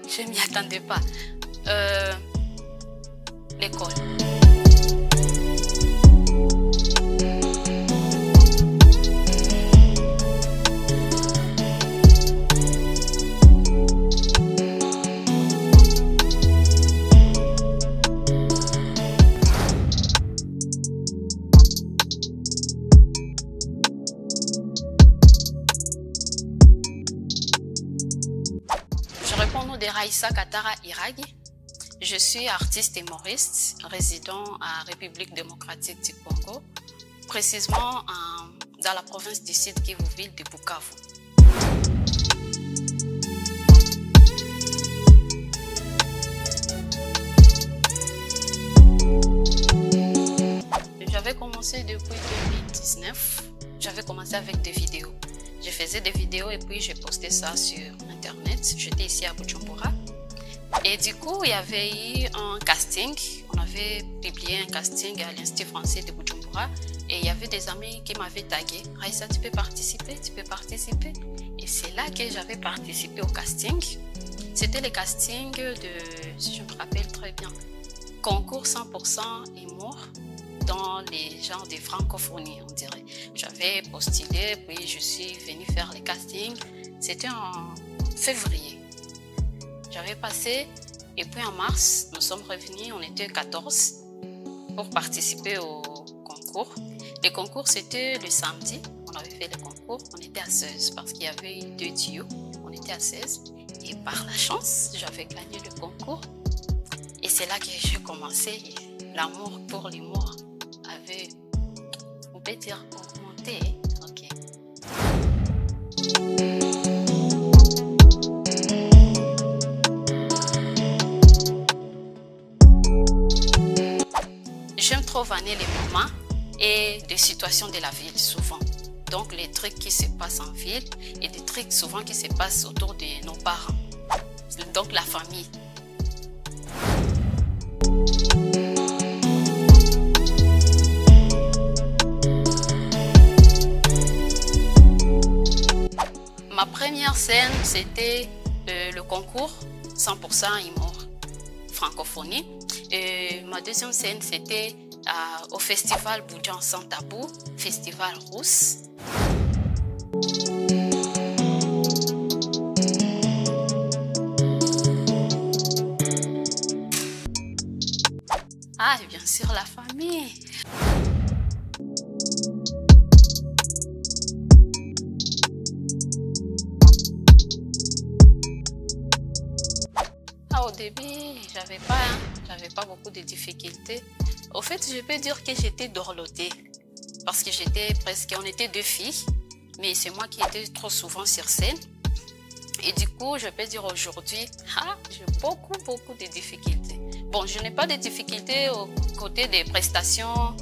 Je m'y attendais pas. L'école. Je réponds au nom de Raissa Katara Iragi. Je suis artiste et humoriste résident à République démocratique du Congo, précisément dans la province du Sud Kivu, ville de Bukavu. J'avais commencé depuis 2019. J'avais commencé avec des vidéos. Je faisais des vidéos et puis j'ai posté ça sur Internet. J'étais ici à Bujumbura. Et du coup, il y avait eu un casting. On avait publié un casting à l'Institut français de Bujumbura. Et il y avait des amis qui m'avaient tagué. Raissa, tu peux participer, tu peux participer. Et c'est là que j'avais participé au casting. C'était le casting de, si je me rappelle très bien, concours 100% humour dans les genres de francophonie, on dirait. J'avais postulé, puis je suis venue faire le casting. C'était en février. J'avais passé, et puis en mars, nous sommes revenus, on était 14 pour participer au concours. Le concours, c'était le samedi, on avait fait le concours, on était à 16 parce qu'il y avait 2 duos, on était à 16. Et par la chance, j'avais gagné le concours. Et c'est là que j'ai commencé. L'amour pour l'humour avait, on peut dire, augmenté. Ok. J'aime trop vanner les moments et des situations de la ville, souvent. Donc, les trucs qui se passent en ville et des trucs souvent qui se passent autour de nos parents. Donc, la famille. Ma première scène, c'était le concours 100% humour francophonie. Et ma deuxième scène, c'était au festival Bouddhan Sans Tabou, festival Rousse. Ah, et bien sûr, la famille. Au début, j'avais pas beaucoup de difficultés. Au fait, je peux dire que j'étais dorlotée parce que on était 2 filles, mais c'est moi qui étais trop souvent sur scène. Et du coup, je peux dire aujourd'hui, j'ai beaucoup de difficultés. Bon, je n'ai pas de difficultés au côté des prestations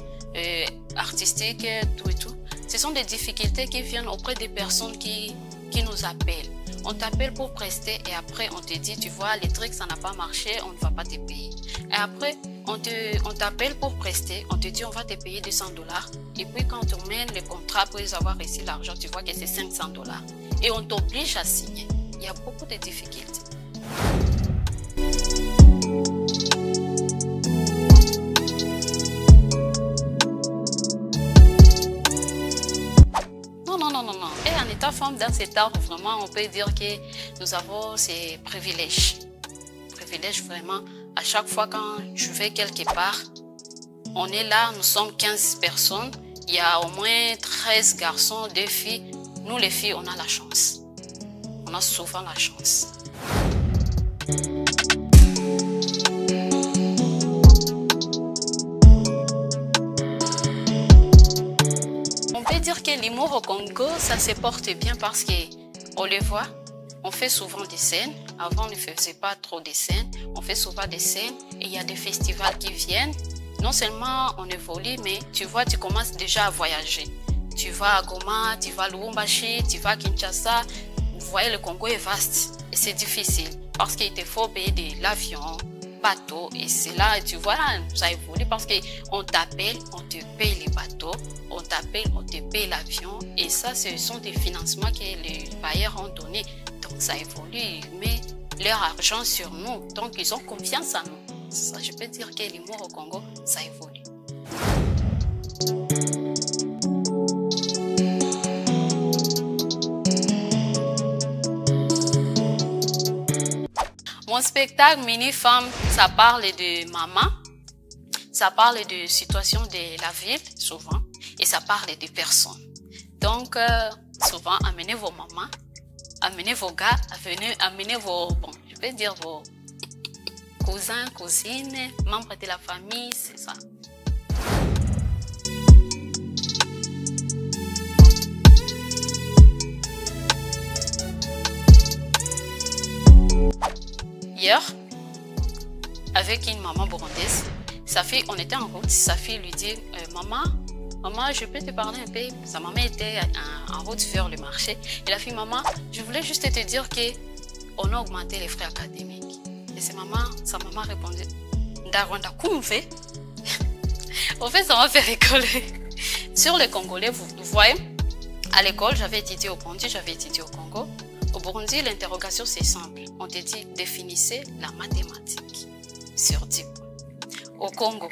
artistiques, tout et tout. Ce sont des difficultés qui viennent auprès des personnes qui nous appellent. On t'appelle pour prester et après on te dit, tu vois, les trucs, ça n'a pas marché, on ne va pas te payer. Et après, on t'appelle pour prester, on te dit, on va te payer $200. Et puis quand on mène le contrat, après avoir reçu l'argent, tu vois que c'est $500. Et on t'oblige à signer. Il y a beaucoup de difficultés. Non. Et en étant femme dans cet art, vraiment, on peut dire que nous avons ces privilèges. Privilèges vraiment. À chaque fois quand je vais quelque part, on est là, nous sommes 15 personnes. Il y a au moins 13 garçons, 2 filles. Nous, les filles, on a la chance. On a souvent la chance. On peut dire que l'humour au Congo, ça se porte bien parce qu'on le voit, on fait souvent des scènes. Avant, on ne faisait pas trop de scènes. On fait souvent des scènes et il y a des festivals qui viennent. Non seulement on évolue, mais tu vois, tu commences déjà à voyager. Tu vas à Goma, tu vas à Lubumbashi, tu vas à Kinshasa. Vous voyez, le Congo est vaste et c'est difficile parce qu'il te faut payer de l'avion, bateau et c'est là, tu vois, ça évolue parce qu'on t'appelle, on te paye les bateaux, on t'appelle, on te paye l'avion et ça, ce sont des financements que les bailleurs ont donnés. Donc ça évolue, mais leur argent sur nous. Donc, ils ont confiance en nous. Ça, je peux dire que l'humour au Congo, ça évolue. Mon spectacle Mini-Femme, ça parle de maman, ça parle de situation de la ville, souvent, et ça parle de personnes. Donc, souvent, amenez vos mamans, amenez vos gars, amenez vos, bon, je vais dire vos cousins, cousines, membres de la famille, c'est ça. Hier, avec une maman burundaise, sa fille, on était en route, sa fille lui dit maman, je peux te parler un peu. Sa maman était en route vers le marché. Et la fille, maman, je voulais juste te dire qu'on a augmenté les frais académiques. Et sa maman répondait, Ndarwanda Koumve. En fait, ça m'a fait rigoler. Sur les Congolais, vous voyez, à l'école, j'avais étudié au Burundi, j'avais étudié au Congo. Au Burundi, l'interrogation, c'est simple. On te dit, définissez la mathématique sur 10 points. Au Congo,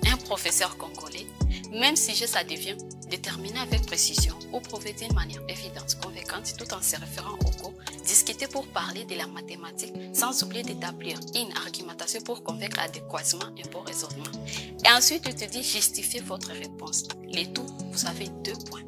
un professeur congolais, même si ça devient déterminé avec précision ou prouvé d'une manière évidente, convaincante, tout en se référant au cours, discuter pour parler de la mathématique sans oublier d'établir une argumentation pour convaincre adéquatement un bon raisonnement. Et ensuite, il te dit, justifiez votre réponse. Les tout, vous avez 2 points.